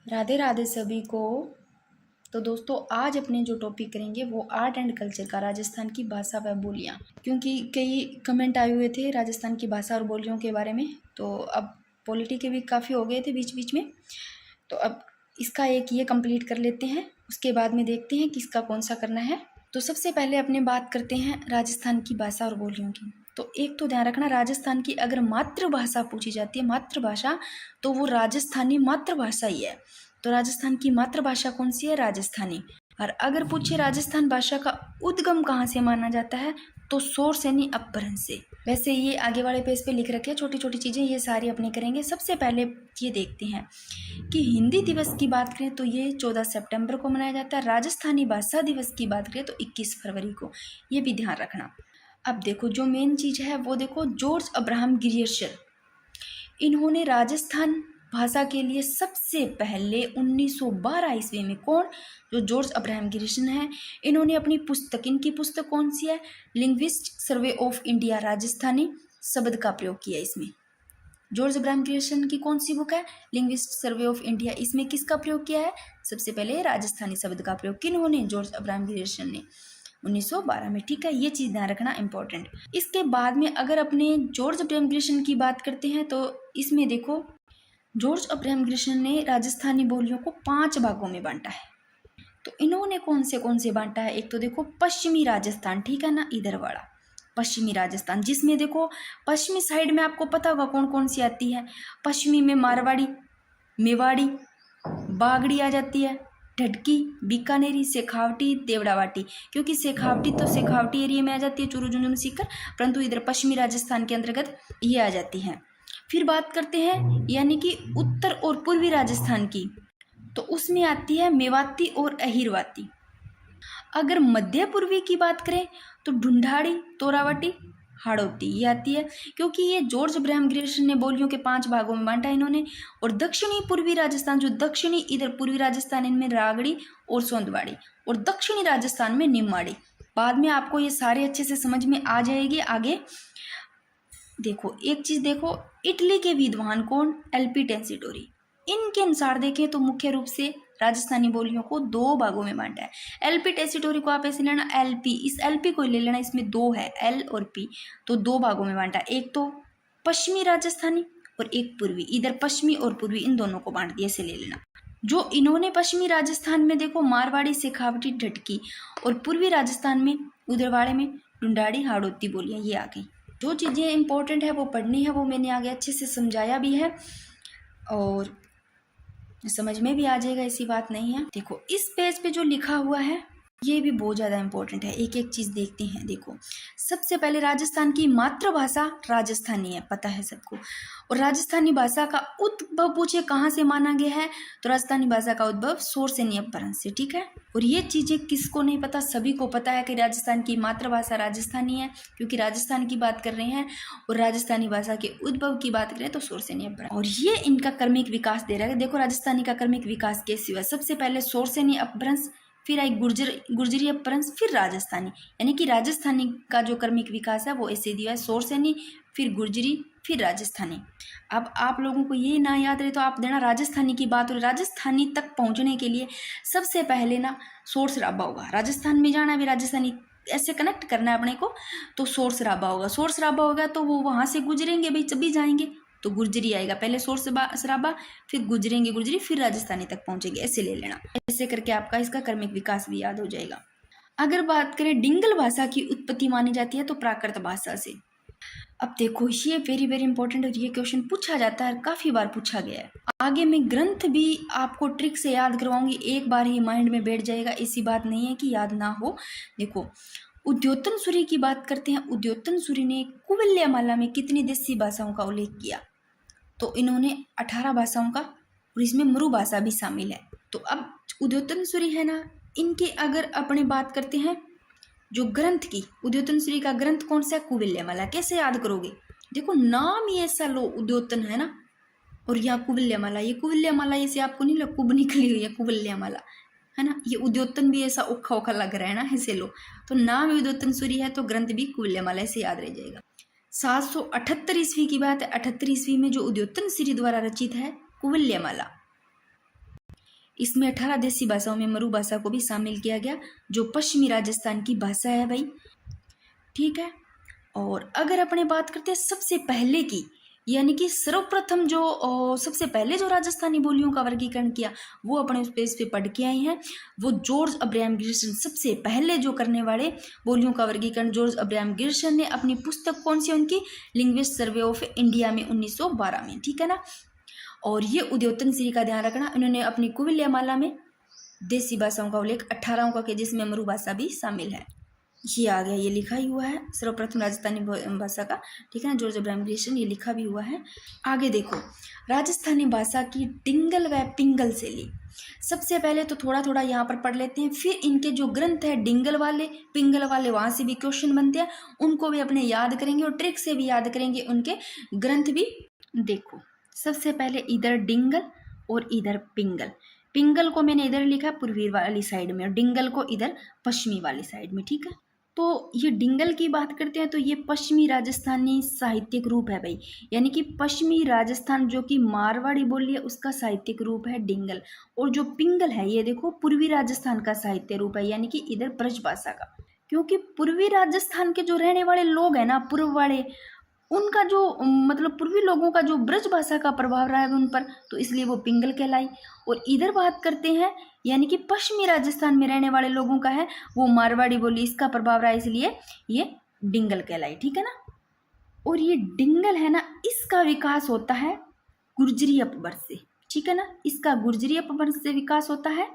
राधे राधे सभी को। तो दोस्तों आज अपने जो टॉपिक करेंगे वो आर्ट एंड कल्चर का, राजस्थान की भाषा व बोलियाँ। क्योंकि कई कमेंट आए हुए थे राजस्थान की भाषा और बोलियों के बारे में, तो अब पॉलिटी के भी काफ़ी हो गए थे बीच बीच में, तो अब इसका एक ये कंप्लीट कर लेते हैं, उसके बाद में देखते हैं किसका कौन सा करना है। तो सबसे पहले अपने बात करते हैं राजस्थान की भाषा और बोलियों की। तो एक तो ध्यान रखना, राजस्थान की अगर मातृभाषा पूछी जाती है, मातृभाषा, तो वो राजस्थानी मातृभाषा ही है। तो राजस्थान की मातृभाषा कौन सी है? राजस्थानी। और अगर पूछे राजस्थान भाषा का उद्गम कहाँ से माना जाता है, तो सोर्स यानी अपभ्रंश से। वैसे ये आगे वाले पेज पे लिख रखे हैं छोटी छोटी चीज़ें, ये सारी अपने करेंगे। सबसे पहले ये देखते हैं कि हिंदी दिवस की बात करें तो ये 14 सितंबर को मनाया जाता है। राजस्थानी भाषा दिवस की बात करें तो 21 फरवरी को, ये भी ध्यान रखना। अब देखो जो मेन चीज़ है वो देखो, जॉर्ज अब्राहम गिरियर्शर, इन्होंने राजस्थान भाषा के लिए सबसे पहले 1912 ईस्वी में, कौन? जो जॉर्ज अब्राहम गिरियर्सन है, इन्होंने अपनी पुस्तक, इनकी पुस्तक कौन सी है? Linguistic survey of India, Rajasthani शब्द का प्रयोग किया इसमें। जॉर्ज अब्राहम गिरियर्सन की कौन सी बुक है? Linguistic survey of India. इसमें किसका प्रयोग किया है? सबसे पहले राजस्थानी शब्द का प्रयोग किन्होंने? जॉर्ज अब्राहम गिरियर्सन ने 1912 में। ठीक है, ये चीज़ ध्यान रखना इंपॉर्टेंट। इसके बाद में अगर अपने जॉर्ज अब्राहम गिरियर्सन की बात करते हैं तो इसमें देखो, जॉर्ज अब्राहम गिरियर्सन ने राजस्थानी बोलियों को 5 भागों में बांटा है। तो इन्होंने कौन से बांटा है? एक तो देखो पश्चिमी राजस्थान, ठीक है ना, इधर वाला पश्चिमी राजस्थान, जिसमें देखो पश्चिमी साइड में आपको पता होगा कौन कौन सी आती है। पश्चिमी में मारवाड़ी, मेवाड़ी, बागड़ी आ जाती है, ढटकी, बीकानेरी, शेखावटी, देवड़ावाटी। क्योंकि शेखावटी तो शेखावटी एरिया में आ जाती है, चूरू, झुंझुनू, सीकर, परंतु इधर पश्चिमी राजस्थान के अंतर्गत ये आ जाती हैं। फिर बात करते हैं यानी कि उत्तर और पूर्वी राजस्थान की, तो उसमें आती है मेवाती और अहिरवाती। अगर मध्य पूर्वी की बात करें तो ढूंढाड़ी, तोरावटी, हाड़ौती ये आती है। क्योंकि ये जॉर्ज अब्राहम गिरियर्सन ने बोलियों के 5 भागों में बांटा इन्होंने। और दक्षिणी पूर्वी राजस्थान, जो दक्षिणी इधर पूर्वी राजस्थान, इनमें रागड़ी और सोंदवाड़ी, और दक्षिणी राजस्थान में निम्माड़ी। बाद में आपको ये सारे अच्छे से समझ में आ जाएगी। आगे देखो एक चीज देखो, इटली के विद्वान कौन? एलपी टेंसिटोरी। इनके अनुसार देखें तो मुख्य रूप से राजस्थानी बोलियों को 2 भागों में बांटा है। एलपी टेंसिटोरी को आप ऐसे लेना एलपी, इस एलपी को ले लेना, इसमें 2 है, एल और पी, तो 2 भागों में बांटा। एक तो पश्चिमी राजस्थानी और एक पूर्वी, इधर पश्चिमी और पूर्वी इन दोनों को बांट दिया, ऐसे ले लेना। जो इन्होंने पश्चिमी राजस्थान में देखो मारवाड़ी, शेखावटी, ढटकी, और पूर्वी राजस्थान में उधरवाड़े में ढूंढाड़ी, हाड़ौती बोलियां ये आ गई। जो चीज़ें इंपॉर्टेंट है वो पढ़नी है, वो मैंने आगे अच्छे से समझाया भी है और समझ में भी आ जाएगा, ऐसी बात नहीं है। देखो इस पेज पे जो लिखा हुआ है ये भी बहुत ज़्यादा इंपॉर्टेंट है, एक एक चीज़ देखते हैं। देखो सबसे पहले राजस्थान की मातृभाषा राजस्थानी है, पता है सबको। और राजस्थानी भाषा का उद्भव पूछे कहाँ से माना गया है, तो राजस्थानी भाषा का उद्भव सोर्स यानी अपभ्रंश से, ठीक है। और ये चीज़ें किसको नहीं पता? सभी को पता है कि राजस्थान की मातृभाषा राजस्थानी है, क्योंकि राजस्थान की बात कर रहे हैं। और राजस्थानी भाषा के उद्भव की बात करें तो सोर्स यानी अपभ्रंश, और ये इनका क्रमिक विकास दे रहा है। देखो राजस्थानी का क्रमिक विकास कैसे हुआ? सबसे पहले सोर्स यानी अपभ्रंश, फिर आई गुर्जरी अपभ्रंश, फिर राजस्थानी। यानी कि राजस्थानी का जो क्रमिक विकास है वो ऐसे दिया है, सोर्स यानी, फिर गुर्जरी, फिर राजस्थानी। अब आप लोगों को ये ना याद रहे तो आप देना राजस्थानी की बात, और राजस्थानी तक पहुंचने के लिए सबसे पहले ना सोर्स राबा होगा। राजस्थान में जाना है, भी राजस्थानी ऐसे कनेक्ट करना है अपने को, तो सोर्स राबा होगा। सोर्स राबा होगा तो वो वहाँ से गुजरेंगे भाई, जब भी जाएंगे तो गुर्जरी आएगा, पहले सोर्स सराबा, फिर गुजरेंगे गुर्जरी, फिर राजस्थानी तक पहुंचेंगे, ऐसे ले लेना। ऐसे करके आपका इसका क्रमिक विकास भी याद हो जाएगा। अगर बात करें डिंगल भाषा की उत्पत्ति मानी जाती है तो प्राकृत भाषा से। अब देखो ये वेरी वेरी इंपॉर्टेंट, और ये क्वेश्चन पूछा जाता है, काफी बार पूछा गया है। आगे मैं ग्रंथ भी आपको ट्रिक से याद करवाऊंगी, एक बार ही माइंड में बैठ जाएगा, ऐसी बात नहीं है कि याद ना हो। देखो उद्योतन सूरी की बात करते हैं। उद्योतन सूरी ने कुवलयमाला में कितनी देशी भाषाओं का उल्लेख किया? तो इन्होंने 18 भाषाओं का, और इसमें मरु भाषा भी शामिल है। तो अब उद्योतन सूरी है ना, इनके अगर अपने बात करते हैं जो ग्रंथ की, उद्योतन सूरी का ग्रंथ कौन सा है? कुवलयमाला। कैसे याद करोगे? देखो नाम ही ऐसा लो, उद्योतन है ना, और यहाँ कुवलयमाला, ये कुवलयमाला ऐसे आपको नहीं लग कुब निकली हुई है, कुवलयमाला है ना। ये उद्योतन भी ऐसा ओखा ओखा लग रहा है ना, ऐसे लो, तो नाम उद्योतन सूरी है तो ग्रंथ भी कुवलयमाला, ऐसे याद रह जाएगा। 778 ईस्वी की बात है। 78 ईस्वी में जो उद्योतन सूरी द्वारा रचित है कुवलयमाला, इसमें 18 देसी भाषाओं में मरू भाषा को भी शामिल किया गया, जो पश्चिमी राजस्थान की भाषा है भाई। ठीक है। और अगर अपने बात करते हैं सबसे पहले की, यानी कि सर्वप्रथम जो सबसे पहले जो राजस्थानी बोलियों का वर्गीकरण किया, वो अपने उस पेज पे पढ़ के आए हैं। वो जॉर्ज अब्राहम गिब्सन, सबसे पहले जो करने वाले बोलियों का वर्गीकरण जॉर्ज अब्राहम गिब्सन ने अपनी पुस्तक कौन सी उनकी, लिंग्विस्ट सर्वे ऑफ इंडिया में 1912 में। ठीक है ना। और ये उद्योतन श्री का ध्यान रखना, इन्होंने अपनी कुविल्यमाला में देसी भाषाओं का उल्लेख 18 का किया, जिसमें मरू भाषा भी शामिल है। ये आ गया, ये लिखा ही हुआ है सर्वप्रथम राजस्थानी भाषा का। ठीक है ना, जॉर्ज अब्राहम गिब्सन, ये लिखा भी हुआ है। आगे देखो, राजस्थानी भाषा की डिंगल व पिंगल शैली। सबसे पहले तो थोड़ा थोड़ा यहाँ पर पढ़ लेते हैं, फिर इनके जो ग्रंथ है डिंगल वाले पिंगल वाले, वहाँ से भी क्वेश्चन बनते हैं, उनको भी अपने याद करेंगे और ट्रिक से भी याद करेंगे, उनके ग्रंथ भी। देखो सबसे पहले इधर डिंगल और इधर पिंगल। पिंगल को मैंने इधर लिखा पूर्वी वाली साइड में और डिंगल को इधर पश्चिमी वाली साइड में। ठीक है। तो ये डिंगल की बात करते हैं तो ये पश्चिमी राजस्थानी साहित्यिक रूप है भाई, यानी कि पश्चिमी राजस्थान जो कि मारवाड़ी बोली है उसका साहित्यिक रूप है डिंगल। और जो पिंगल है ये देखो पूर्वी राजस्थान का साहित्य रूप है, यानी कि इधर ब्रज भाषा का। क्योंकि पूर्वी राजस्थान के जो रहने वाले लोग हैं ना, पूर्व वाले, उनका जो मतलब पूर्वी लोगों का जो ब्रज भाषा का प्रभाव रहा है उन पर, तो इसलिए वो पिंगल कहलाई। और इधर बात करते हैं यानी कि पश्चिमी राजस्थान में रहने वाले लोगों का है वो मारवाड़ी बोली, इसका प्रभाव रहा है, इसलिए ये डिंगल कहलाई। ठीक है ना। और ये डिंगल है ना, इसका विकास होता है गुर्जरी अपभ्रंश से। ठीक है ना, इसका गुर्जरी अपभ्रंश से विकास होता है।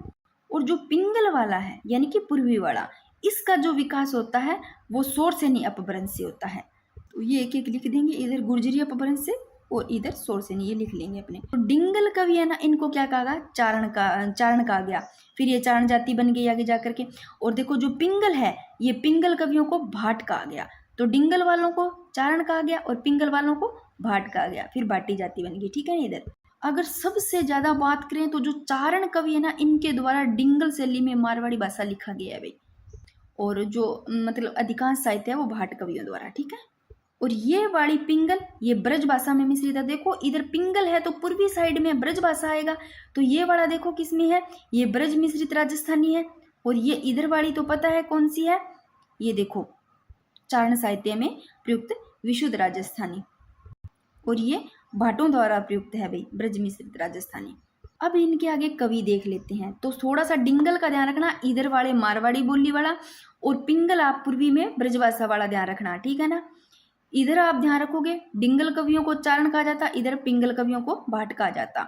और जो पिंगल वाला है यानी कि पूर्वी वाला, इसका जो विकास होता है वो शोरसेनी अपभ्रंश से होता है। तो ये एक एक लिख देंगे, इधर गुर्जरी अपभ्रंश से और इधर शोरसेनी, ये लिख लेंगे अपने। तो डिंगल कवि है ना, इनको क्या कहा, चारण कहा गया, फिर ये चारण जाति बन गई आगे जाकर के। और देखो जो पिंगल है, ये पिंगल कवियों को भाट कहा गया। तो डिंगल वालों को चारण कहा गया और पिंगल वालों को भाट कहा गया, फिर भाटी जाति बन गई। ठीक है। इधर अगर सबसे ज्यादा बात करें तो जो चारण कवि है ना, इनके द्वारा डिंगल शैली में मारवाड़ी भाषा लिखा गया है भाई। और जो मतलब अधिकांश साहित्य है वो भाट कवियों द्वारा। ठीक है। और ये वाली पिंगल ये ब्रज भाषा में मिश्रित है। देखो इधर पिंगल है तो पूर्वी साइड में ब्रज भाषा आएगा, तो ये वाला देखो किसमें है, ये ब्रज मिश्रित राजस्थानी है। और ये इधर वाली तो पता है कौन सी है, ये देखो चारण साहित्य में प्रयुक्त विशुद्ध राजस्थानी। और ये भाटों द्वारा प्रयुक्त है भाई ब्रज मिश्रित राजस्थानी। अब इनके आगे कवि देख लेते हैं। तो थोड़ा सा डिंगल का ध्यान रखना, इधर वाले मारवाड़ी बोली वाला, और पिंगल आप पूर्वी में ब्रजभाषा वाला ध्यान रखना। ठीक है ना। इधर आप ध्यान रखोगे डिंगल कवियों को चारण कहा जाता, इधर पिंगल कवियों को भाट कहा जाता।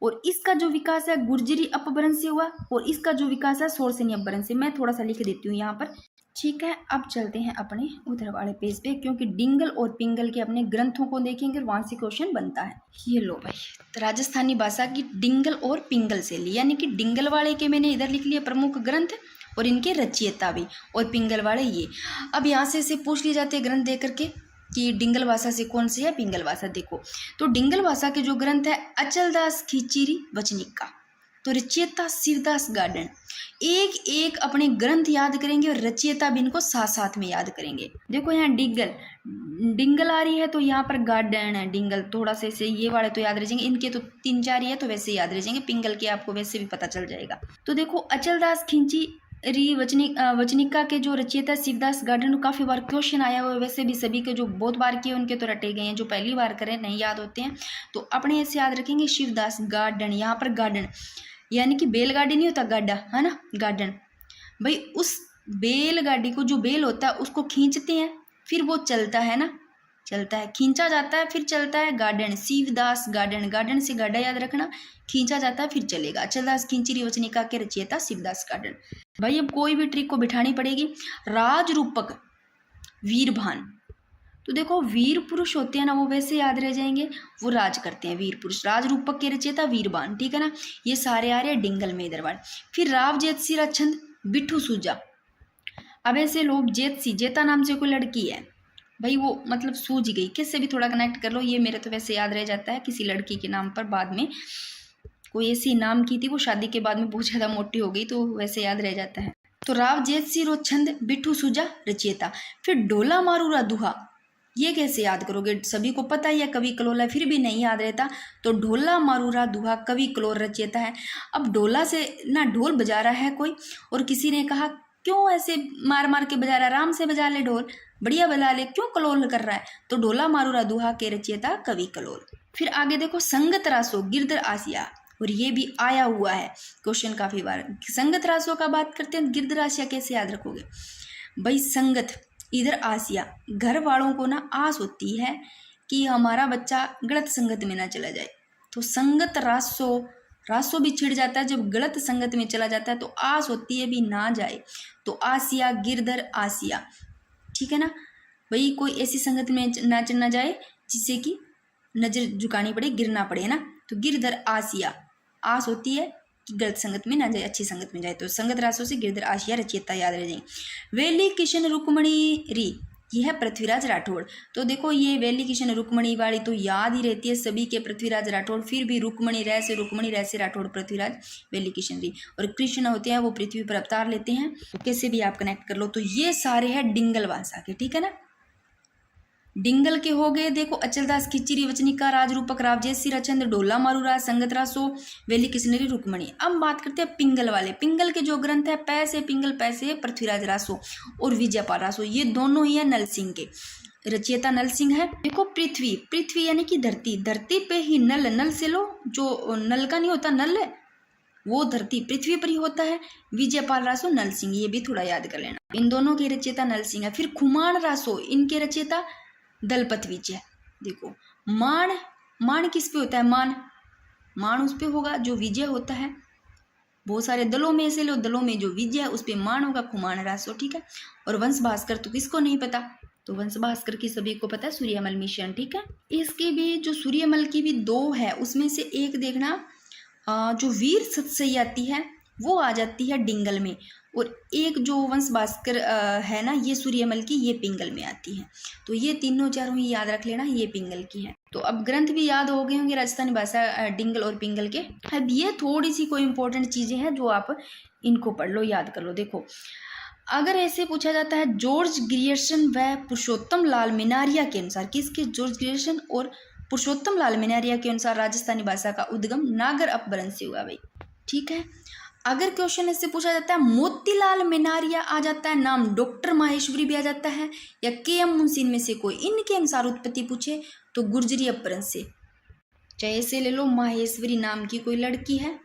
और इसका जो विकास है गुर्जरी अपभ्रंश से हुआ और इसका जो विकास है शोरसेनी अपभ्रंश से। मैं थोड़ा सा लिख देती हूँ यहाँ पर। ठीक है। अब चलते हैं अपने उधर वाले पेज पे, क्योंकि डिंगल और पिंगल के अपने ग्रंथों को देखेंगे और वहां से क्वेश्चन बनता है। ये लो भाई, तो राजस्थानी भाषा की डिंगल और पिंगल शैली, यानी कि डिंगल वाले के मैंने इधर लिख लिया प्रमुख ग्रंथ और इनके रचयिता भी, और पिंगल वाले ये। अब यहाँ से पूछ लिए जाते हैं ग्रंथ दे करके कि डिंगल भाषा से कौन सी है पिंगल भाषा। देखो तो डिंगल भाषा के जो ग्रंथ है अचलदास खिचीरी वचनिक का, तो रचयिता शिवदास गार्डन। एक एक अपने ग्रंथ याद करेंगे और रचयिता भी इनको साथ साथ में याद करेंगे। देखो यहाँ डिंगल आ रही है तो यहाँ पर गार्डन है डिंगल, थोड़ा सा ऐसे ये वाले तो याद रह जाएंगे, इनके तो 3-4 ही है तो वैसे याद रह जाएंगे, पिंगल के आपको वैसे भी पता चल जाएगा। तो देखो अचलदास खिंची वचनिका के जो रचयिता शिवदास गार्डन, काफ़ी बार क्वेश्चन आया हुआ है, वैसे भी सभी के जो बहुत बार किए उनके तो रटे गए हैं, जो पहली बार करें नहीं याद होते हैं तो अपने ऐसे याद रखेंगे शिवदास गार्डन। यहाँ पर गार्डन यानी कि बैलगाड़ी नहीं होता गाड्डा, है ना, गार्डन भाई। उस बैलगाड़ी को जो बैल होता है उसको खींचते हैं, फिर वो चलता है ना, चलता है, खींचा जाता है फिर चलता है, गार्डन शिवदास गार्डन। गार्डन से गाड्डा याद रखना, खींचा जाता है फिर चलेगा। अचलदास खिंचीरी वचनिका के रचयिता शिवदास गार्डन। भाई अब कोई भी ट्रिक को बिठानी पड़ेगी। राजरूपक वीरभान, तो देखो वीर पुरुष होते हैं ना वो वैसे याद रह जाएंगे, वो राज करते हैं वीर पुरुष। राजरूपक के रचयिता वीरबान। ठीक है ना। ये सारे आ रहे हैं डिंगल में इधर वाले। फिर राव जेतसी रछंद बिट्ठू सूजा। अब ऐसे लोग जेतसी, जेता नाम से कोई लड़की है भाई, वो मतलब सूझ गई, किससे भी थोड़ा कनेक्ट कर लो, ये मेरे तो वैसे याद रह जाता है किसी लड़की के नाम पर, बाद में कोई ऐसी नाम की थी वो शादी के बाद में बहुत ज़्यादा मोटी हो गई तो वैसे याद रह जाता है। तो राव जेतसी रोछंद बिट्ठू सूजा रचयिता। फिर डोला मारूरा दुहा, ये कैसे याद करोगे? सभी को पता ही है कवि कलोल है, फिर भी नहीं याद रहता। तो ढोला मारूरा दुहा कवि कलोल रचयिता है। अब ढोला से ना ढोल बजा रहा है कोई, और किसी ने कहा क्यों ऐसे मार मार के बजा रहा है, आराम से बजा ले ढोल, बढ़िया बजा ले, क्यों कलोल कर रहा है? तो ढोला मारूरा दुहा के रचयिता कवि कलोल। फिर आगे देखो, संगत रासो गिरधर आसिया, और ये भी आया हुआ है क्वेश्चन काफी बार। संगत रासो का बात करते हैं, गिरधर आसिया कैसे याद रखोगे भाई? संगत इधर आसिया, घर वालों को ना आस होती है कि हमारा बच्चा गलत संगत में ना चला जाए। तो संगत रासो, रासो भी छिड़ जाता है जब गलत संगत में चला जाता है, तो आस होती है भी ना जाए। तो आसिया, गिरधर आसिया, ठीक है ना भाई? कोई ऐसी संगत में ना चलना जाए जिससे कि नजर झुकानी पड़े, गिरना पड़े, है ना? तो गिरधर आसिया, आस होती है कि गलत संगत में ना जाए, अच्छी संगत में जाए। तो संगत रासों से गिरधर आसिया रचयिता याद रह जाएंगे। वेली किशन रुक्मणी री, ये है पृथ्वीराज राठौड़। तो देखो ये वेली किशन रुक्मणी वाली तो याद ही रहती है सभी के, पृथ्वीराज राठौड़। फिर भी रुक्मणी रह से राठौड़, पृथ्वीराज, वेली किशन री। और कृष्ण होते हैं वो पृथ्वी पर अवतार लेते हैं, तो कैसे भी आप कनेक्ट कर लो। तो ये सारे हैं डिंगल भाषा के, ठीक है ना? डिंगल के हो गए। देखो अचलदास खिचरी, वचनिका, राजरूपक, रावजेशी, रचंद्र, ढोला मारूरा, संगत रासो, वेली किशनरी, रुक्मणी। अब बात करते हैं पिंगल वाले। पिंगल के जो ग्रंथ है, पैसे पिंगल, पैसे पृथ्वीराज रासो और विजयपाल रासो, ये दोनों ही है नल सिंह के, रचयिता नल सिंह है। देखो पृथ्वी, पृथ्वी यानी कि धरती, धरती पे ही नल, नल से लो, जो नल का नहीं होता नल है वो धरती पृथ्वी पर ही होता है। विजयपाल रासो, नल सिंह, ये भी थोड़ा याद कर लेना। इन दोनों के रचयिता नल सिंह है। फिर खुमान रासो, इनके रचयिता दलपत विजय। देखो मान, मान किस पे होता है? मान, मान उस पे होगा जो विजय होता है। बहुत सारे दलों में ऐसे लो, दलों में जो विजय है उस पे मान होगा, खुमान रासो, ठीक है। और वंश भास्कर तो किसको नहीं पता? तो वंश भास्कर की सभी को पता है, सूर्यमल मिशन, ठीक है। इसकी भी जो सूर्यमल की भी दो है, उसमें से एक देखना जो वीर सतसई आती है वो आ जाती है डिंगल में, और एक जो वंश भास्कर है ना, ये सूर्यमल की, ये पिंगल में आती है। तो ये तीनों चारों ही याद रख लेना, ये पिंगल की है। तो अब ग्रंथ भी याद हो गए होंगे राजस्थानी भाषा डिंगल और पिंगल के। अब ये थोड़ी सी कोई इंपॉर्टेंट चीजें हैं जो आप इनको पढ़ लो, याद कर लो। देखो अगर ऐसे पूछा जाता है जॉर्ज ग्रियर्सन व पुरुषोत्तम लाल मिनारिया के अनुसार, किसके? जॉर्ज ग्रियर्सन और पुरुषोत्तम लाल मिनारिया के अनुसार राजस्थानी भाषा का उद्गम नागर अपभ्रंश से हुआ भाई, ठीक है। अगर क्वेश्चन इससे पूछा जाता है मोतीलाल मिनारिया आ जाता है नाम, डॉक्टर माहेश्वरी भी आ जाता है, या के.एम. मुंशी में से कोई, इनके अनुसार उत्पत्ति पूछे तो गुर्जरी अपभ्रंश से। चाहे ऐसे ले लो, माहेश्वरी नाम की कोई लड़की है,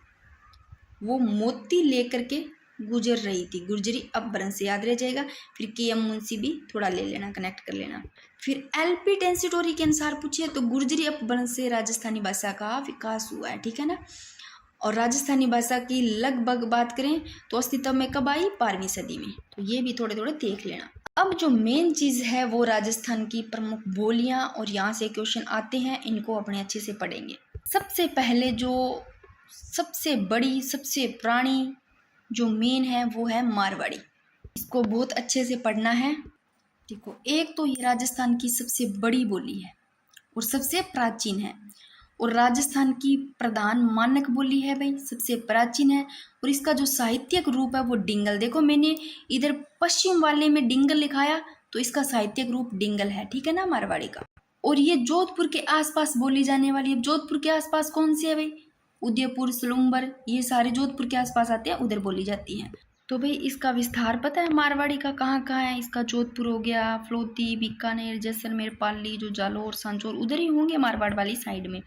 वो मोती लेकर के गुजर रही थी, गुर्जरी अपभ्रंश से याद रह जाएगा। फिर के.एम. मुंशी भी थोड़ा ले लेना, कनेक्ट कर लेना। फिर एल.पी. टेंसिटोरी के अनुसार पूछे तो गुर्जरी अपभ्रंश से राजस्थानी भाषा का विकास हुआ है, ठीक है ना। और राजस्थानी भाषा की लगभग बात करें तो अस्तित्व में कब आई? 12वीं सदी में। तो ये भी थोड़े थोड़े देख लेना। अब जो मेन चीज़ है वो राजस्थान की प्रमुख बोलियां, और यहाँ से क्वेश्चन आते हैं, इनको अपने अच्छे से पढ़ेंगे। सबसे पहले जो सबसे बड़ी, सबसे पुरानी जो मेन है वो है मारवाड़ी। इसको बहुत अच्छे से पढ़ना है। देखो एक तो ये राजस्थान की सबसे बड़ी बोली है और सबसे प्राचीन है, और राजस्थान की प्रधान मानक बोली है भाई, सबसे प्राचीन है। और इसका जो साहित्यिक रूप है वो डिंगल। देखो मैंने इधर पश्चिम वाले में डिंगल लिखाया, तो इसका साहित्यिक रूप डिंगल है, ठीक है ना, मारवाड़ी का। और ये जोधपुर के आसपास बोली जाने वाली है। जोधपुर के आसपास कौन सी है भाई? उदयपुर, सलूंबर, ये सारे जोधपुर के आसपास आते हैं, उधर बोली जाती हैं। तो भाई इसका विस्तार पता है मारवाड़ी का कहाँ कहाँ है? इसका जोधपुर हो गया, फ्लोती, बीकानेर, जैसलमेर, पाली, जो जालौर, सांचौर, उधर ही होंगे मारवाड़ वाली साइड में,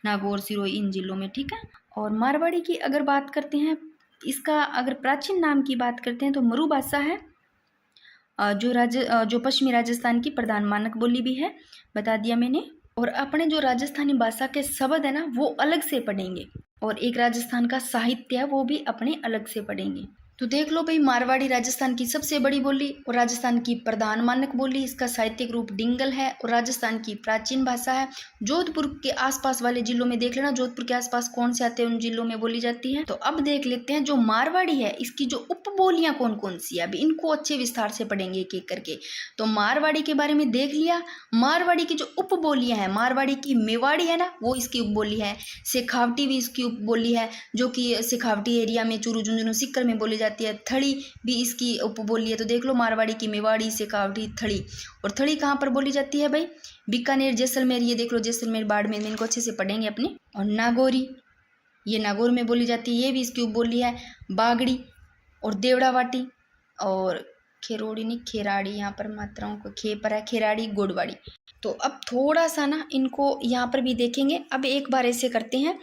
नागौर, सिरोही, इन जिलों में, ठीक है। और मारवाड़ी की अगर बात करते हैं, इसका अगर प्राचीन नाम की बात करते हैं तो मरु भाषा है, जो पश्चिमी राजस्थान की प्रधान मानक बोली भी है, बता दिया मैंने। और अपने जो राजस्थानी भाषा के शब्द है ना वो अलग से पढ़ेंगे, और एक राजस्थान का साहित्य है वो भी अपने अलग से पढ़ेंगे। तो देख लो भाई, मारवाड़ी राजस्थान की सबसे बड़ी बोली और राजस्थान की प्रधान मानक बोली, इसका साहित्यिक रूप डिंगल है और राजस्थान की प्राचीन भाषा है। जोधपुर के आसपास वाले जिलों में देख लेना, जोधपुर के आसपास कौन से आते हैं, उन जिलों में बोली जाती है। तो अब देख लेते हैं जो मारवाड़ी है इसकी जो उपबोलियां कौन कौन सी है, अभी इनको अच्छे विस्तार से पढ़ेंगे एक एक करके। तो मारवाड़ी के बारे में देख लिया। मारवाड़ी की जो उपबोलियां है, मारवाड़ी की मेवाड़ी है ना, वो इसकी उपबोली है। शेखावटी भी इसकी उपबोली है, जो कि शेखावटी एरिया में, चूरू, झुंझुनू, सीकर में बोली जाती जाती है। थड़ी भी इसकी उपबोली है। तो देख लो मारवाड़ी की मेवाड़ी, शेखावटी, थड़ी। और थड़ी कहाँ पर बोली जाती है भाई? बीकानेर, जैसलमेर। ये देख लो जैसलमेर, बाड़मेर में, इनको अच्छे से पढ़ेंगे अपने। और नागौरी, ये नागौर में बोली जाती है, ये भी इसकी उपबोली है। बागड़ी और देवड़ावाटी और खेरोड़ी नहीं, खेराड़ी, यहाँ पर मात्राओं को खे पर है, खेराड़ी, गोडवाड़ी। तो अब थोड़ा सा ना इनको यहाँ पर भी देखेंगे। अब एक बार ऐसे करते हैं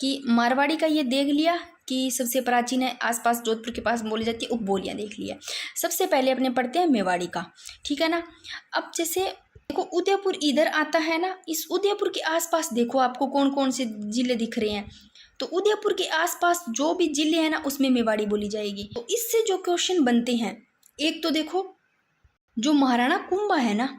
कि मारवाड़ी का ये देख लिया कि सबसे प्राचीन है, आसपास जोधपुर के पास बोली जाती है, उपबोलियाँ देख लिया। सबसे पहले अपने पढ़ते हैं मेवाड़ी का, ठीक है ना। अब जैसे देखो उदयपुर इधर आता है ना, इस उदयपुर के आसपास देखो आपको कौन कौन से जिले दिख रहे हैं। तो उदयपुर के आसपास जो भी जिले हैं ना उसमें मेवाड़ी बोली जाएगी। तो इससे जो क्वेश्चन बनते हैं, एक तो देखो जो महाराणा कुंभा है ना,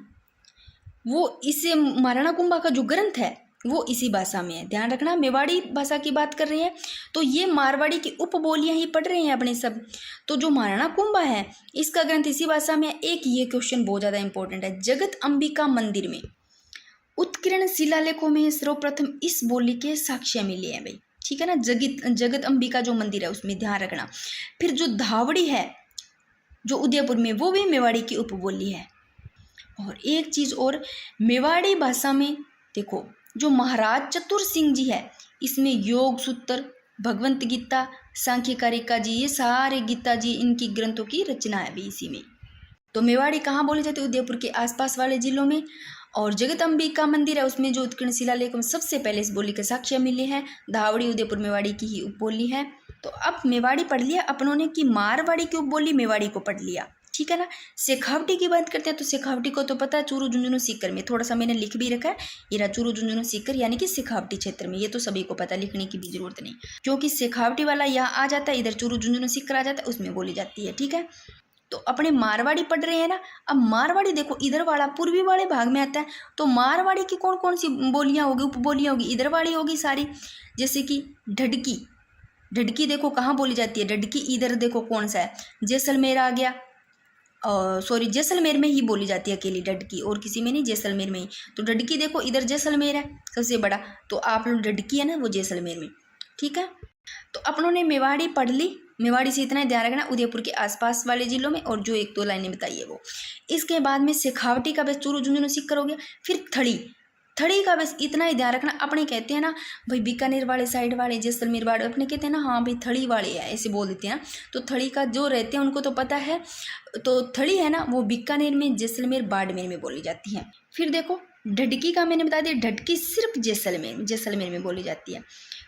वो इससे महाराणा कुंभा का जो ग्रंथ है वो इसी भाषा में है। ध्यान रखना, मेवाड़ी भाषा की बात कर रहे हैं तो ये मारवाड़ी की उपबोलियां ही पढ़ रहे हैं अपने सब। तो जो महाराणा कुंभा है इसका ग्रंथ इसी भाषा में है। एक ये क्वेश्चन बहुत ज़्यादा इंपॉर्टेंट है, जगत अंबिका मंदिर में उत्कीर्ण शिलालेखों में सर्वप्रथम इस बोली के साक्ष्य मिले हैं भाई, ठीक है ना। जगत अंबिका जो मंदिर है उसमें ध्यान रखना। फिर जो धावड़ी है जो उदयपुर में, वो भी मेवाड़ी की उपबोली है। और एक चीज़ और, मेवाड़ी भाषा में देखो जो महाराज चतुर सिंह जी है, इसमें योग सूत्र, भगवंत गीता, सांख्य कारिका जी, ये सारे गीता जी इनकी ग्रंथों की रचना है भी इसी में। तो मेवाड़ी कहाँ बोली जाती है? उदयपुर के आसपास वाले जिलों में। और जगत अंबिका मंदिर है उसमें जो उत्कीर्ण शिलालेख में सबसे पहले इस बोली के साक्ष्य मिले हैं। धावड़ी उदयपुर मेवाड़ी की ही उपबोली है। तो अब मेवाड़ी पढ़ लिया अपनों ने कि मारवाड़ी की उपबोली मेवाड़ी को पढ़ लिया, ठीक है ना। शेखावटी की बात करते हैं तो शेखावटी को तो पता है, चूरू झुंझुनू सीकर में, थोड़ा सा मैंने लिख भी रखा है, ये रहा चूरू झुंझुनू सीकर यानी कि शेखावटी क्षेत्र में। ये तो सभी को पता, लिखने की भी जरूरत नहीं, क्योंकि शेखावटी वाला यहाँ आ जाता है, इधर चूरू झुंझुनू सीकर आ जाता है, उसमें बोली जाती है, ठीक है। तो अपने मारवाड़ी पढ़ रहे हैं ना। अब मारवाड़ी देखो इधर वाला पूर्वी वाले भाग में आता है। तो मारवाड़ी की कौन कौन सी बोलियाँ होगी, उपबोलियाँ होगी? इधर वाली होगी सारी, जैसे कि ढडकी। ढडकी देखो कहाँ बोली जाती है, ढडकी इधर देखो कौन सा है, जैसलमेर आ गया। सॉरी, जैसलमेर में ही बोली जाती है अकेली ढडकी, और किसी में नहीं, जैसलमेर में ही। तो ढडकी देखो इधर जैसलमेर है सबसे बड़ा, तो आप लोग ढडकी है ना वो जैसलमेर में, ठीक है। तो अपनों ने मेवाड़ी पढ़ ली। मेवाड़ी से इतना ही ध्यान रखना, उदयपुर के आसपास वाले जिलों में, और जो एक दो लाइनें बताई है वो। इसके बाद में शेखावटी का बस चूरू झुंझुनू सीकर हो गया। फिर थड़ी, थड़ी का बस इतना ही ध्यान रखना। अपने कहते हैं ना भाई बीकानेर वाले साइड वाले, जैसलमेर वाले, अपने कहते हैं ना हाँ भाई थड़ी वाले है, ऐसे बोल देते हैं ना। तो थड़ी का जो रहते हैं उनको तो पता है। तो थड़ी है ना वो बीकानेर में, जैसलमेर, बाड़मेर में बोली जाती है। फिर देखो ढडकी का मैंने बता दिया, ढडकी सिर्फ जैसलमेर में बोली जाती है।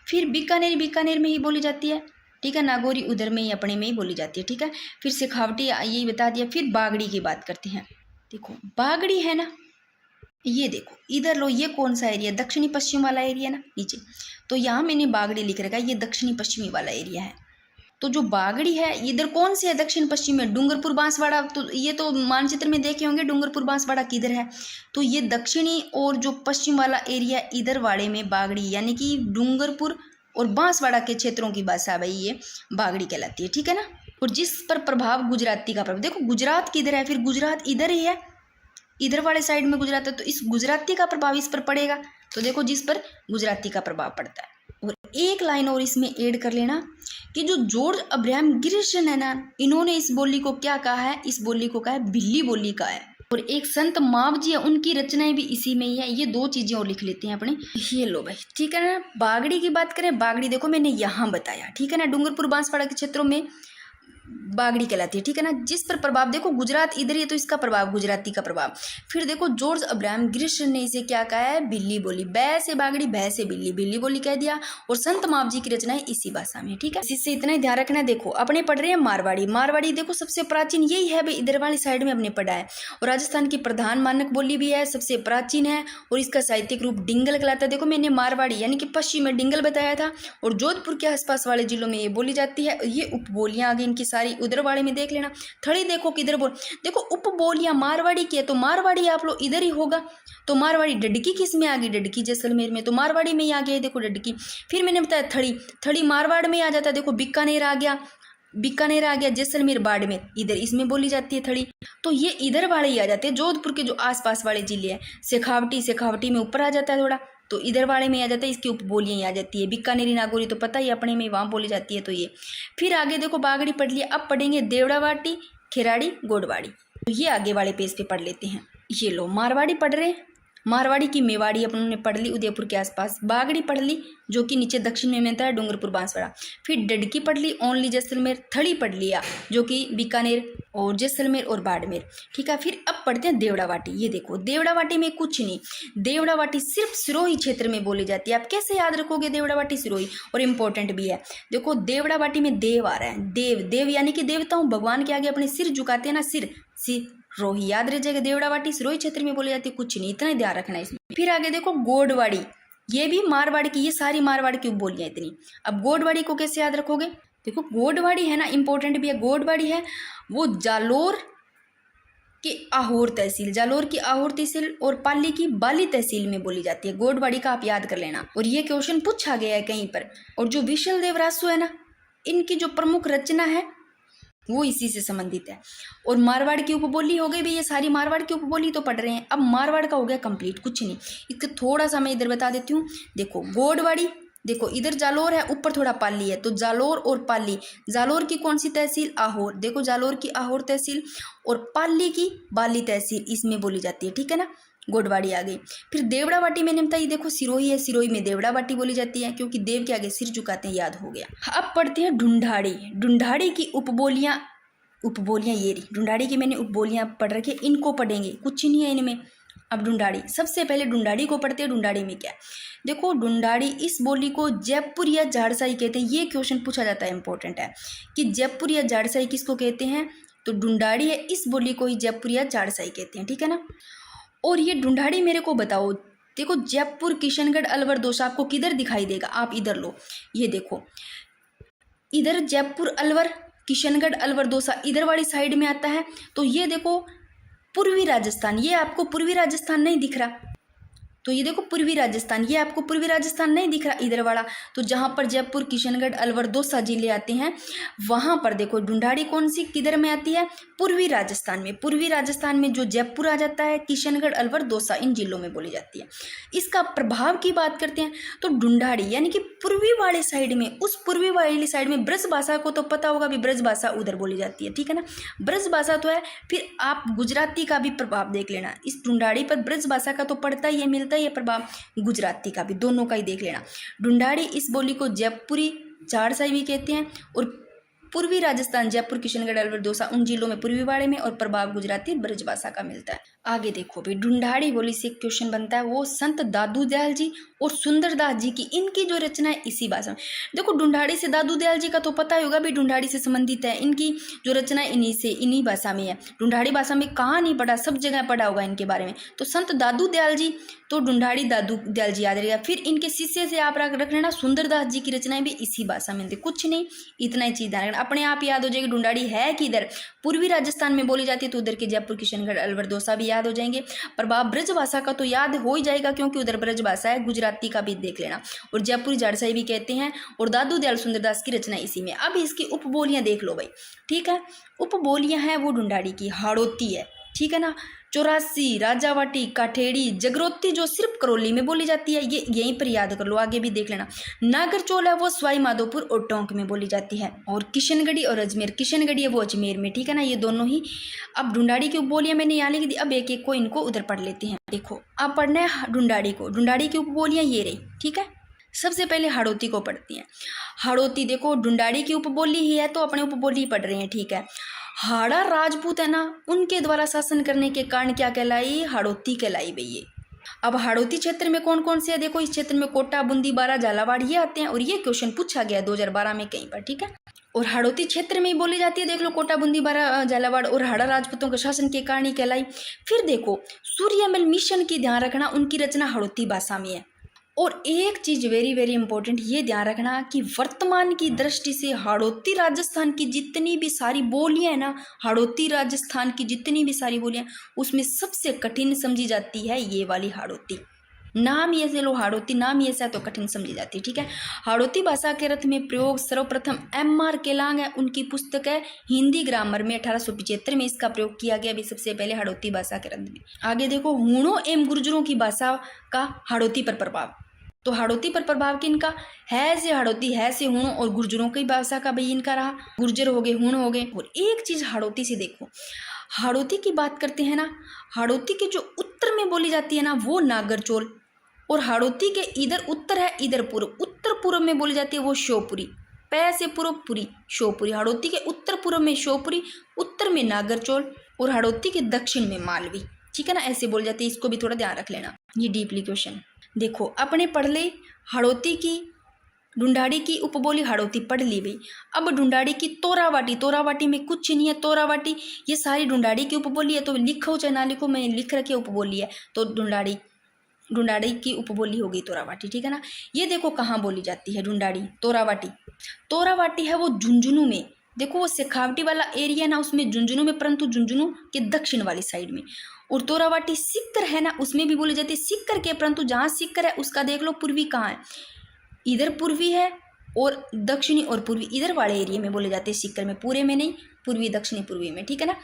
फिर बीकानेर में ही बोली जाती है, ठीक है। नागौरी उधर में ही अपने में ही बोली जाती है, ठीक है। फिर शेखावटी यही बता दिया। फिर बागड़ी की बात करते हैं। देखो बागड़ी है ना, ये देखो इधर लो, ये कौन सा एरिया, दक्षिणी पश्चिम वाला एरिया ना नीचे। तो यहाँ मैंने बागड़ी लिख रखा है, ये दक्षिणी पश्चिमी वाला एरिया है। तो जो बागड़ी है इधर कौन से है, दक्षिण पश्चिम में, डूंगरपुर बांसवाड़ा। तो ये तो मानचित्र में देखे होंगे डूंगरपुर बांसवाड़ा किधर है। तो ये दक्षिणी और जो पश्चिम वाला एरिया इधर वाले में बागड़ी, यानी कि डूंगरपुर और बांसवाड़ा के क्षेत्रों की भाषा भाई ये बागड़ी कहलाती है, ठीक है ना। और जिस पर प्रभाव गुजराती का प्रभाव, देखो गुजरात किधर है, फिर गुजरात इधर ही है, इधर वाले साइड में गुजरात है, तो इस गुजराती का प्रभाव इस पर पड़ेगा। तो देखो जिस पर गुजराती का प्रभाव पड़ता है। और एक लाइन और इसमें ऐड कर लेना कि जो जॉर्ज अब्राहम गिरिसन है ना, इन्होंने इस बोली को क्या कहा है, इस बोली को कहा है बिल्ली बोली का है। और एक संत मावजी है, उनकी रचनाएं भी इसी में ही है। ये दो चीजें और लिख लेते हैं अपने, ये लो भाई, ठीक है ना। बागड़ी की बात करें, बागड़ी देखो मैंने यहाँ बताया, ठीक है ना। डूंगरपुर बांसवाड़ा के क्षेत्रों में बागड़ी कहलाती है, ठीक है ना। जिस पर प्रभाव देखो गुजरात इधर ही है, तो इसका प्रभाव गुजराती का प्रभाव। फिर देखो जॉर्ज अब्राहम गिरिसन ने इसे क्या कहा है, बिल्ली बोली। बै से बागड़ी, बै से बिल्ली, बिल्ली बोली कह दिया। और संत मावजी की रचना है इसी भाषा में, ठीक है। इससे इतना ही ध्यान रखना। देखो अपने पढ़ रहे हैं मारवाड़ी। मारवाड़ी देखो सबसे प्राचीन यही है भाई, इधर वाली साइड में अपने पढ़ा है। और राजस्थान की प्रधान मानक बोली भी है, सबसे प्राचीन है। और इसका साहित्यिक रूप डिंगल कहलाता है। देखो मैंने मारवाड़ी यानी कि पश्चिम में डिंगल बताया था, और जोधपुर के आसपास वाले जिलों में ये बोली जाती है। ये उपबोलियां आ गई इनकी सारी, उधर वाले में देख लेना। थड़ी देखो किधर बोल, देखो उपबोलियां मारवाड़ी की है, तो मारवाड़ी आप लोग इधर ही होगा। तो मारवाड़ी ढडकी किस में आ गई, ढडकी जैसलमेर में, तो मारवाड़ी में ही आ गया, देखो ढडकी। फिर मैंने बताया थड़ी, थड़ी मारवाड़ में आ जाता है। देखो बीकानेर आ गया, बीकानेर आ गया, जैसलमेर, बाड़मेर, इधर इसमें बोली जाती है थड़ी। तो ये इधर वाले ही आ जाते हैं, जोधपुर के जो आसपास वाले जिले हैं। शेखावटी, शेखावटी में ऊपर आ जाता है थोड़ा, तो इधर वाले में आ जाता है, इसकी उपबोलियाँ ही आ जाती है। बीकानेरी नागौरी तो पता ही अपने में वहाँ बोली जाती है, तो ये। फिर आगे देखो बागड़ी पढ़ लिया, अब पढ़ेंगे देवड़ावाटी, खेराड़ी, गोडवाड़ी। तो ये आगे वाले पेज पे पढ़ लेते हैं। ये लो मारवाड़ी पढ़ रहे हैं, मारवाड़ी की मेवाड़ी अपन ने पढ़ ली उदयपुर के आसपास। बागड़ी पढ़ ली जो कि नीचे दक्षिण में मिलता है, डूंगरपुर बांसवाड़ा। फिर डडकी पढ़ ली, ओनली जैसलमेर। थड़ी पढ़ लिया जो कि बीकानेर और जैसलमेर और बाड़मेर, ठीक है। फिर अब पढ़ते हैं देवड़ावाटी। ये देखो देवड़ावाटी में कुछ नहीं, देवड़ावाटी सिर्फ सिरोही क्षेत्र में बोली जाती है। आप कैसे याद रखोगे देवड़ावाटी सिरोही, और इम्पोर्टेंट भी है। देखो देवड़ावाटी में देव आ रहा है, देव देव यानी कि देवताओं भगवान के आगे अपने सिर झुकाते हैं ना, सिर रोही याद रह जाएगा। देवड़ावाटी सिरोही क्षेत्र में बोली जाती है, कुछ नहीं, इतना ही ध्यान रखना है इसमें। फिर आगे देखो गोडवाड़ी, ये भी मारवाड़ की, ये सारी मारवाड़ की बोलियां इतनी। अब गोडवाड़ी को कैसे याद रखोगे, देखो गोडवाड़ी है ना, इंपॉर्टेंट भी है। गोडवाड़ी है वो जालोर की आहोर तहसील, जालोर की आहोर तहसील और पाली की बाली तहसील में बोली जाती है। गोडवाड़ी का आप याद कर लेना, और ये क्वेश्चन पूछा गया है कहीं पर। और जो विशल देव रासु है ना, इनकी जो प्रमुख रचना है वो इसी से संबंधित है। और मारवाड़ की उपबोली हो गई भाई, ये सारी मारवाड़ की उपबोली तो पढ़ रहे हैं। अब मारवाड़ का हो गया कंप्लीट, कुछ नहीं। इसका थोड़ा सा मैं इधर बता देती हूँ। देखो गोडवाड़ी, देखो इधर जालोर है, ऊपर थोड़ा पाली है, तो जालोर और पाली। जालोर की कौन सी तहसील, आहोर, देखो जालोर की आहोर तहसील, और पाली की बाली तहसील, इसमें बोली जाती है, ठीक है ना। गोडवाड़ी आ गई। फिर देवड़ावाटी मैंने बताई, देखो सिरोही है, सिरोही में देवड़ावाटी बोली जाती है, क्योंकि देव के आगे सिर झुकाते हैं, याद हो गया। अब पढ़ते हैं ढूंढाड़ी। ढूंढाड़ी की उपबोलियां ये रही। ढूंढाड़ी की मैंने उपबोलियां पढ़ रखी है, इनको पढ़ेंगे, कुछ नहीं है इनमें। अब ढूंढाड़ी, सबसे पहले ढूंढाड़ी को पढ़ते हैं। ढूंढाड़ी में क्या है, देखो ढूंढाड़ी, इस बोली को जयपुर या झाड़साई कहते हैं। ये क्वेश्चन पूछा जाता है, इंपॉर्टेंट है कि जयपुर या झाड़साई किसको कहते हैं, तो ढूंढाड़ी है, इस बोली को ही जयपुर या झाड़साई कहते हैं, ठीक है ना। और ये ढूंढाड़ी मेरे को बताओ, देखो जयपुर, किशनगढ़, अलवर, दौसा आपको किधर दिखाई देगा, आप इधर लो, ये देखो इधर जयपुर, अलवर, किशनगढ़, अलवर, दौसा इधर वाली साइड में आता है। तो ये देखो पूर्वी राजस्थान, ये आपको पूर्वी राजस्थान नहीं दिख रहा, तो ये देखो पूर्वी राजस्थान, ये आपको पूर्वी राजस्थान नहीं दिख रहा इधर वाला। तो जहाँ पर जयपुर, किशनगढ़, अलवर, दौसा जिले आते हैं, वहाँ पर देखो ढूंढाड़ी कौन सी किधर में आती है, पूर्वी राजस्थान में। पूर्वी राजस्थान में जो जयपुर आ जाता है, किशनगढ़, अलवर, दौसा इन जिलों में बोली जाती है। इसका प्रभाव की बात करते हैं तो ढूंढाड़ी यानी कि पूर्वी वाले साइड में, उस पूर्वी वाली साइड में ब्रज भाषा को तो पता होगा भी, ब्रज भाषा उधर बोली जाती है, ठीक है ना। ब्रज भाषा तो है, फिर आप गुजराती का भी प्रभाव देख लेना। इस ढूंढाड़ी पर ब्रज भाषा का तो पड़ता ही है, मिलता ये प्रभाव, गुजराती का भी, दोनों का ही देख लेना। ढूंढाड़ी इस बोली को जयपुरी झाड़साई भी कहते हैं, और पूर्वी राजस्थान, जयपुर, किशनगढ़, अलवर, दौसा उन जिलों में पूर्वी वाड़े में, और प्रभाव गुजराती ब्रजभाषा का मिलता है। आगे देखो भी ढूंढाड़ी बोली से क्वेश्चन बनता है, वो संत दादू दयाल जी और सुंदरदास जी की, इनकी जो रचना है इसी भाषा में। देखो ढूंढाड़ी से दादू दयाल जी का तो पता ही होगा भी, ढूंढाड़ी से संबंधित है, इनकी जो रचना है इन्हीं भाषा में है। ढूंढाड़ी भाषा में कहाँ नहीं पढ़ा, सब जगह पढ़ा होगा इनके बारे में। तो संत दादू दयाल जी, तो ढूंढाड़ी दादू दयाल जी याद रहेगा। फिर इनके शिष्य से आप रख लेना, सुंदरदास जी की रचनाएं भी इसी भाषा में, कुछ नहीं, इतना ही चीज ध्यान रखना, अपने आप याद हो जाएगी। ढूंढाड़ी है कि इधर पूर्वी राजस्थान में बोली जाती है, तो उधर के जयपुर, किशनगढ़, अलवर, दौसा भी याद हो जाएंगे। प्रभाव ब्रज भाषा का तो याद हो ही जाएगा, क्योंकि उधर ब्रज भाषा है, गुजराती का भी देख लेना, और जयपुरी झाड़साई भी कहते हैं, और दादू दयाल सुंदरदास की रचना इसी में। अब इसकी उपबोलियां देख लो भाई, ठीक है। उपबोलियां हैं वो ढूंढाड़ी की, हाड़ौती है, ठीक है ना, चौरासी, राजावाटी, काठेड़ी, जगरोती जो सिर्फ करौली में बोली जाती है, ये यहीं पर याद कर लो, आगे भी देख लेना। नागरचौल है वो सवाई माधोपुर और टोंक में बोली जाती है, और किशनगढ़ी और अजमेर, किशनगढ़ी है वो अजमेर में, ठीक है ना, ये दोनों ही। अब ढूंढाड़ी की उपबोलियां मैंने यहाँ लिख दी, अब एक एक को इनको उधर पढ़ लेते हैं। देखो अब पढ़ना है ढूंढाड़ी को, ढूंढाड़ी की उपबोलियां ये रही, ठीक है। सबसे पहले हाड़ौती को पढ़ती हैं। हाड़ौती देखो ढूंढाड़ी की उपबोली ही है, तो अपने उपबोली पढ़ रहे हैं, ठीक है। हाड़ा राजपूत है ना, उनके द्वारा शासन करने के कारण क्या कहलाई, हाड़ौती कहलाई भई ये। अब हाड़ौती क्षेत्र में कौन कौन से है, देखो इस क्षेत्र में कोटा, बूंदी, बारा, झालावाड़ ये आते हैं, और ये क्वेश्चन पूछा गया 2012 में कहीं पर, ठीक है। और हाड़ौती क्षेत्र में ही बोली जाती है, देख लो कोटा, बूंदी, बारा, झालावाड़ और हाड़ा राजपूतों के शासन के कारण ही कहलाई। फिर देखो सूर्यमल मिशन की ध्यान रखना, उनकी रचना हाड़ौती भाषा में है। और एक चीज वेरी वेरी इंपॉर्टेंट, ये ध्यान रखना कि वर्तमान की दृष्टि से हाड़ौती राजस्थान की जितनी भी सारी बोलियां है ना, हाड़ौती राजस्थान की जितनी भी सारी बोलियां, उसमें सबसे कठिन समझी जाती है ये वाली हाड़ौती। नाम ये से लो, हाड़ौती नाम ये सा तो कठिन समझी जाती है, ठीक है। हाड़ौती भाषा के अर्थ में प्रयोग सर्वप्रथम M.R. केलांग है, उनकी पुस्तक है हिंदी ग्रामर में, 1875 में इसका प्रयोग किया गया भी सबसे पहले हाड़ौती भाषा के अर्थ में। आगे देखो हूणों एवं गुर्जरों की भाषा का हाड़ौती पर प्रभाव। तो हाड़ौती पर प्रभाव किनका है से हाड़ौती है से हूण और गुर्जरों की भाषा का भाई इनका रहा, गुर्जर हो गए, हूण हो गए। और एक चीज हाड़ौती से देखो, हाड़ौती की बात करते हैं ना, हाड़ौती के जो उत्तर में बोली जाती है ना वो नागरचोल, और हाड़ौती के इधर उत्तर है इधर पूर्व, उत्तर पूर्व में बोली जाती है वो शिवपुरी, पै से पूर्व पुरी शिवपुरी। हाड़ौती के उत्तर पूर्व में शिवपुरी, उत्तर में नागरचोल और हाड़ौती के दक्षिण में मालवी, ठीक है ना, ऐसे बोल जाती है। इसको भी थोड़ा ध्यान रख लेना, ये डीपली क्वेश्चन। देखो अपने पढ़ ले हाड़ौती की ढूंढाड़ी की उपबोली, हाड़ौती पढ़ ली भाई। अब ढूंढाड़ी की तोरावाटी, तोरावाटी में कुछ नहीं है, तोरावाटी ये सारी ढूंढाड़ी की उपबोली है, तो लिखो चाहे ना लिखो, मैं लिख रखी उपबोली है, तो ढूंढाड़ी की उपबोली होगी तोरावाटी, ठीक है ना। ये देखो कहाँ बोली जाती है ढूंढाड़ी, तोरावाटी। तोरावाटी है वो झुंझुनू में, देखो वो शेखावटी वाला एरिया ना उसमें झुंझुनू में, परंतु झुंझुनू के दक्षिण वाली साइड में। और तोरावाटी सिक्कर है ना उसमें भी बोली जाती है सिक्कर के, परंतु जहाँ सिक्कर है उसका देख लो पूर्वी कहाँ है, इधर पूर्वी है, और दक्षिणी और पूर्वी इधर वाले एरिया में बोले जाते हैं सिक्कर में, पूरे में नहीं, पूर्वी दक्षिणी पूर्वी में, ठीक है ना।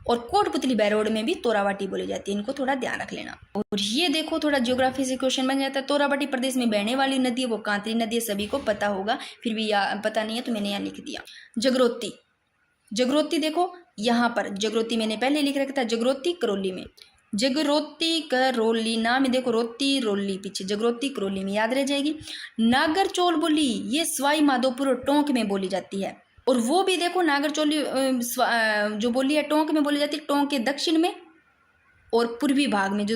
और कोटपुतली बैरोड में भी तोरावाटी बोली जाती है, इनको थोड़ा ध्यान रख लेना। और ये देखो थोड़ा ज्योग्राफी से क्वेश्चन बन जाता है। तोरावाटी प्रदेश में बहने वाली नदी है वो कांतरी नदी है, सभी को पता होगा, फिर भी पता नहीं है तो मैंने यहाँ लिख दिया। जगरोती, जगरोती देखो यहाँ पर जगरोती मैंने पहले लिख रखा था, जगरोती करौली में, जगरोती करौली नाम में देखो रोती रोली पीछे, जगरोती करौली में याद रह जाएगी। नागरचोल बोली ये सवाई माधोपुर और टोंक में बोली जाती है, और वो भी देखो नागरचोली जो बोली है टोंक में बोली जाती है, टोंक के दक्षिण में और पूर्वी भाग में, जो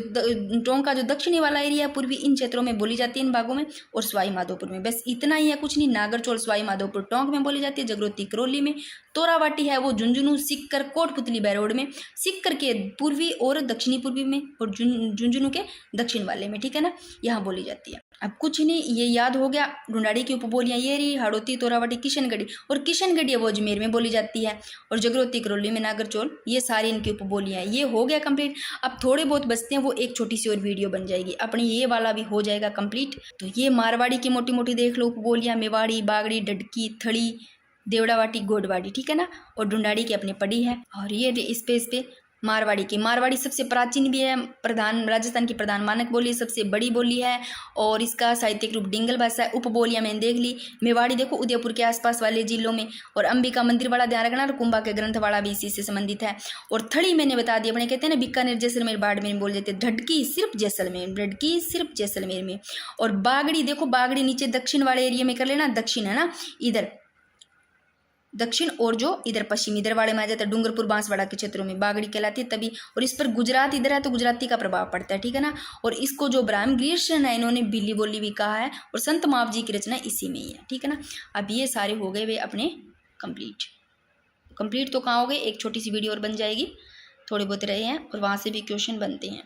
टोंक का जो दक्षिणी वाला एरिया है पूर्वी, इन क्षेत्रों में बोली जाती है इन भागों में, और सवाई माधोपुर में। बस इतना ही है, कुछ नहीं। नागरचोल सवाई माधोपुर टोंक में बोली जाती है, जगरोती करौली में। तोरावाटी है वो झुंझुनू सिक्कर कोटपुतली बैरोड में, सिक्कर के पूर्वी और दक्षिणी पूर्वी में, और झुंझुनू के दक्षिण वाले में, ठीक है ना, यहाँ बोली जाती है। अब कुछ नहीं, ये याद हो गया। ढूंढाड़ी की उपबोलियाँ ये रही, हाड़ौती, तोरावाटी, किशनगढ़ी, और किशनगढ़ी है वो अजमेर में बोली जाती है, और जगरोती करौली में, नागरचोल, ये सारी इनकी उपबोलियाँ। ये हो गया कंप्लीट। अब थोड़े बहुत बचते हैं, वो एक छोटी सी और वीडियो बन जाएगी अपनी, ये वाला भी हो जाएगा कंप्लीट। तो ये मारवाड़ी की मोटी मोटी देख लो उपबोलियाँ, मेवाड़ी, बागड़ी, डडकी, थड़ी, देवड़ावाटी, गोडवाड़ी, ठीक है ना। और ढूंढाड़ी की अपने पड़ी है। और ये इस पे मारवाड़ी की, मारवाड़ी सबसे प्राचीन भी है, प्रधान राजस्थान की प्रधान मानक बोली, सबसे बड़ी बोली है, और इसका साहित्यिक रूप डिंगल भाषा है। उपबोलियां मैंने देख ली। मेवाड़ी देखो उदयपुर के आसपास वाले जिलों में, और अंबिका मंदिर वाला ध्यान रखना, और कुंभा के ग्रंथवाड़ा भी इसी से संबंधित है। और थड़ी मैंने बता दिया, अपने कहते हैं ना बीकानेर, जैसलमेर, बाड़मेर में बोल देते हैं। ढडकी सिर्फ जैसलमेर, ढडकी सिर्फ जैसलमेर में। और बागड़ी देखो, बागड़ी नीचे दक्षिण वाले एरिया में कर लेना, दक्षिण है ना इधर दक्षिण, और जो इधर पश्चिम इधर वाले में आ जाता है, डूंगरपुर बांसवाड़ा के क्षेत्रों में बागड़ी कहलाती है तभी। और इस पर गुजरात इधर है तो गुजराती का प्रभाव पड़ता है, ठीक है ना। और इसको जो ब्राह्म ग्रीष्म है इन्होंने बिल्ली बोली भी कहा है, और संत माव जी की रचना इसी में ही है, ठीक है ना। अब ये सारे हो गए वे अपने कंप्लीट तो कहाँ हो गए, एक छोटी सी वीडियो और बन जाएगी, थोड़े बहुत रहे हैं और वहाँ से भी क्वेश्चन बनते हैं।